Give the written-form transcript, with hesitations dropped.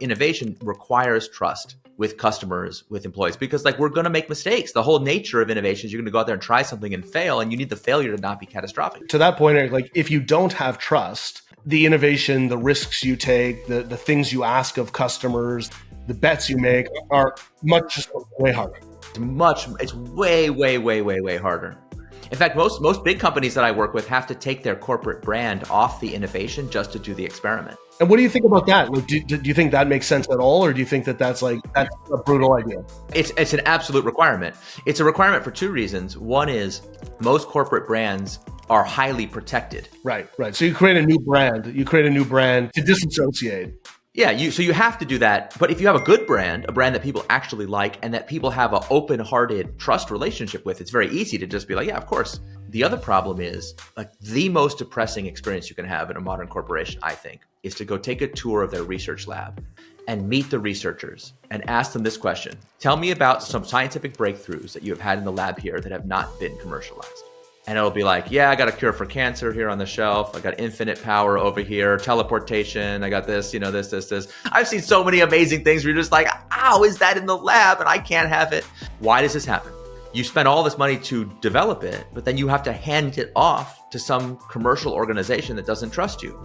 Innovation requires trust with customers, with employees, because like we're going to make mistakes. The whole nature of innovation is you're going to go out there and try something and fail, and you need the failure to not be catastrophic. To that point, Eric, like if you don't have trust, the innovation, the risks you take, the things you ask of customers, the bets you make are much way harder. It's way harder. In fact, most big companies that I work with have to take their corporate brand off the innovation just to do the experiment. And what do you think about that? Like, do you think that makes sense at all? Or do you think that that's a brutal idea? It's an absolute requirement. It's a requirement for two reasons. One is most corporate brands are highly protected. Right. So you create a new brand to disassociate. Yeah, so you have to do that. But if you have a good brand, a brand that people actually like and that people have an open-hearted trust relationship with, it's very easy to just be like, yeah, of course. The other problem is like the most depressing experience you can have in a modern corporation, I think, is to go take a tour of their research lab and meet the researchers and ask them this question. Tell me about some scientific breakthroughs that you have had in the lab here that have not been commercialized. And it'll be like, yeah, I got a cure for cancer here on the shelf. I got infinite power over here, teleportation. I got this, this. I've seen so many amazing things where you're just like, how is that in the lab and I can't have it? Why does this happen? You spend all this money to develop it, but then you have to hand it off to some commercial organization that doesn't trust you.